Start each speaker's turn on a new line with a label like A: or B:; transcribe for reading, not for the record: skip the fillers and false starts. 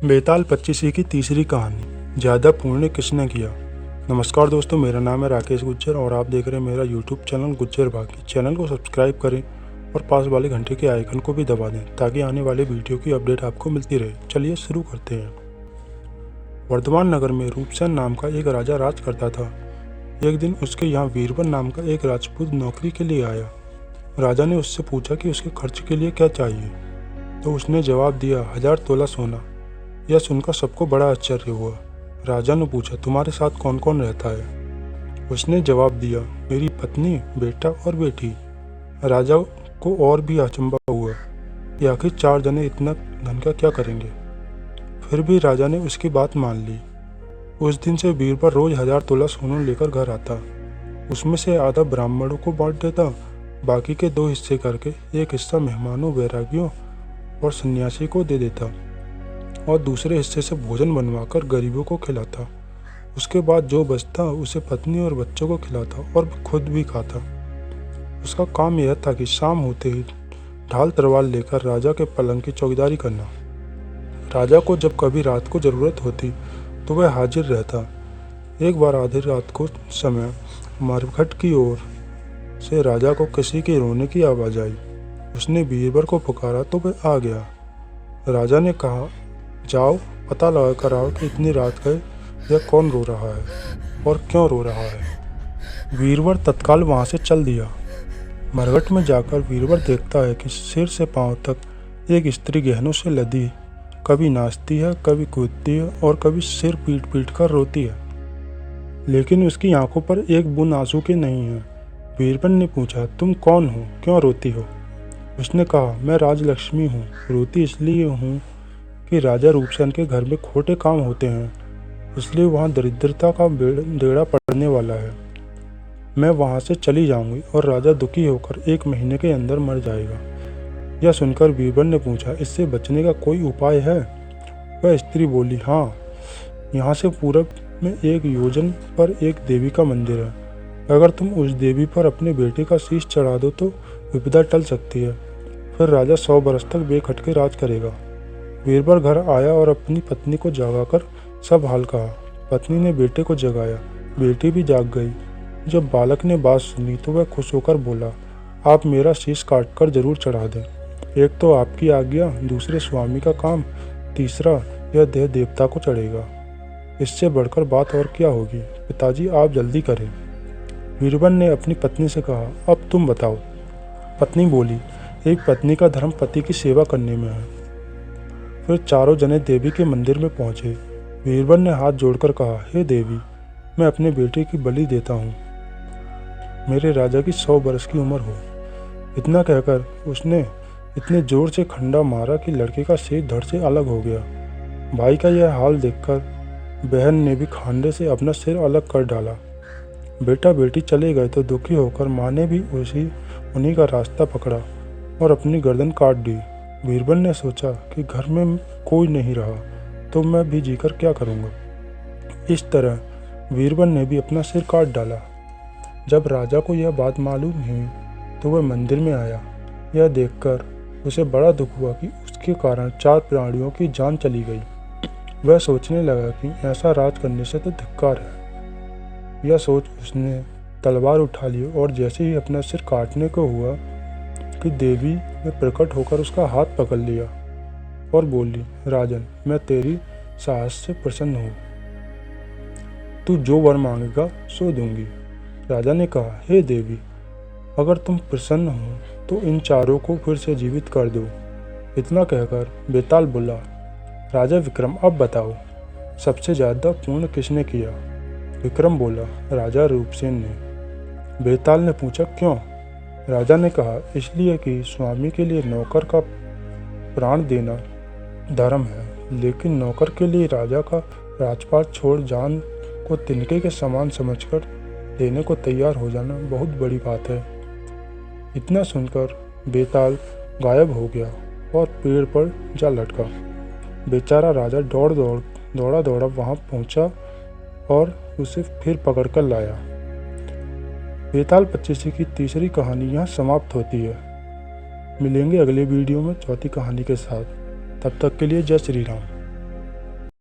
A: बेताल पच्चीसी की तीसरी कहानी, ज़्यादा पुण्य किसने किया। नमस्कार दोस्तों, मेरा नाम है राकेश गुज्जर और आप देख रहे हैं मेरा यूट्यूब चैनल गुज्जर बाकी। चैनल को सब्सक्राइब करें और पास वाले घंटे के आइकन को भी दबा दें ताकि आने वाले वीडियो की अपडेट आपको मिलती रहे। चलिए शुरू करते हैं। वर्धमान नगर में रूपसेन नाम का एक राजा राज करता था। एक दिन उसके यहाँ वीरबल नाम का एक राजपूत नौकरी के लिए आया। राजा ने उससे पूछा कि उसके खर्च के लिए क्या चाहिए, तो उसने जवाब दिया 1000 तोला सोना। यह सुनकर सबको बड़ा आश्चर्य हुआ। राजा ने पूछा, तुम्हारे साथ कौन कौन रहता है? उसने जवाब दिया, मेरी पत्नी, बेटा और बेटी। राजा को और भी अचंभा हुआ कि आखिर 4 जने इतना धन का क्या करेंगे। फिर भी राजा ने उसकी बात मान ली। उस दिन से बीरबल रोज 1000 तोला सोना लेकर घर आता। उसमें से आधा ब्राह्मणों को बांट देता, बाकी के 2 हिस्से करके एक हिस्सा मेहमानों, वैरागियों और सन्यासी को दे देता और दूसरे हिस्से से भोजन बनवाकर गरीबों को खिलाता। उसके बाद जो बचता उसे पत्नी और बच्चों को खिलाता और खुद भी खाता। उसका काम यह था कि शाम होते ही ढाल तलवार लेकर राजा के पलंग की चौकीदारी करना। राजा को जब कभी रात को जरूरत होती तो वह हाजिर रहता। एक बार आधी रात को समय मरघट की ओर से राजा को किसी के रोने की आवाज आई। उसने बीरबल को पुकारा तो वह आ गया। राजा ने कहा, जाओ पता लगा कर आओ कि इतनी रात गए यह कौन रो रहा है और क्यों रो रहा है। बीरबल तत्काल वहां से चल दिया। मरघट में जाकर बीरबल देखता है कि सिर से पांव तक एक स्त्री गहनों से लदी कभी नाचती है, कभी कूदती है और कभी सिर पीट पीट कर रोती है, लेकिन उसकी आंखों पर एक बूंद आंसू की नहीं है। बीरबल ने पूछा, तुम कौन हो, क्यों रोती हो? उसने कहा, मैं राजलक्ष्मी हूँ। रोती इसलिए हूँ कि राजा रूपसेन के घर में खोटे काम होते हैं, इसलिए वहाँ दरिद्रता का बेड़ा पड़ने वाला है। मैं वहाँ से चली जाऊंगी और राजा दुखी होकर 1 महीने के अंदर मर जाएगा। यह सुनकर बीरबल ने पूछा, इससे बचने का कोई उपाय है? वह स्त्री बोली, हाँ, यहाँ से पूरब में 1 योजन पर एक देवी का मंदिर है। अगर तुम उस देवी पर अपने बेटे का शीश चढ़ा दो तो विपदा टल सकती है। फिर राजा 100 बरस तक बेखटके राज करेगा। बीरबल घर आया और अपनी पत्नी को जगाकर सब हाल कहा। पत्नी ने बेटे को जगाया, बेटी भी जाग गई। जब बालक ने बात सुनी तो वह खुश होकर बोला, आप मेरा शीश काटकर जरूर चढ़ा दें। एक तो आपकी आज्ञा, दूसरे स्वामी का काम, तीसरा यह देह देवता को चढ़ेगा। इससे बढ़कर बात और क्या होगी? पिताजी आप जल्दी करें। बीरबल ने अपनी पत्नी से कहा, अब तुम बताओ। पत्नी बोली, एक पत्नी का धर्म पति की सेवा करने में है। फिर चारों जने देवी के मंदिर में पहुंचे। बीरबल ने हाथ जोड़कर कहा, हे देवी, मैं अपने बेटे की बलि देता हूँ, मेरे राजा की 100 बरस की उम्र हो। इतना कहकर उसने इतने जोर से खंडा मारा कि लड़के का सिर धड़ से अलग हो गया। भाई का यह हाल देखकर बहन ने भी खांडे से अपना सिर अलग कर डाला। बेटा बेटी चले गए तो दुखी होकर माँ ने भी उन्हीं का रास्ता पकड़ा और अपनी गर्दन काट दी। बीरबल ने सोचा कि घर में कोई नहीं रहा तो मैं भी जीकर क्या करूँगा। इस तरह बीरबल ने भी अपना सिर काट डाला। जब राजा को यह बात मालूम हुई तो वह मंदिर में आया। यह देखकर उसे बड़ा दुख हुआ कि उसके कारण 4 प्राणियों की जान चली गई। वह सोचने लगा कि ऐसा राज करने से तो धिक्कार है। यह सोच उसने तलवार उठा ली और जैसे ही अपना सिर काटने को हुआ कि देवी ने प्रकट होकर उसका हाथ पकड़ लिया और बोली, राजन, मैं तेरी साहस से प्रसन्न हूँ, तू जो वर मांगेगा सो दूंगी। राजा ने कहा, हे देवी, अगर तुम प्रसन्न हो तो इन चारों को फिर से जीवित कर दो। इतना कहकर बेताल बोला, राजा विक्रम, अब बताओ, सबसे ज्यादा पुण्य किसने किया? विक्रम बोला, राजा रूपसेन ने। बेताल ने पूछा, क्यों? राजा ने कहा, इसलिए कि स्वामी के लिए नौकर का प्राण देना धर्म है, लेकिन नौकर के लिए राजा का राजपाट छोड़ जान को तिनके के समान समझकर देने को तैयार हो जाना बहुत बड़ी बात है। इतना सुनकर बेताल गायब हो गया और पेड़ पर जा लटका। बेचारा राजा दौड़ा वहां पहुंचा और उसे फिर पकड़कर लाया। बेताल पच्चीसी की तीसरी कहानी यहाँ समाप्त होती है। मिलेंगे अगले वीडियो में चौथी कहानी के साथ। तब तक के लिए जय श्री राम।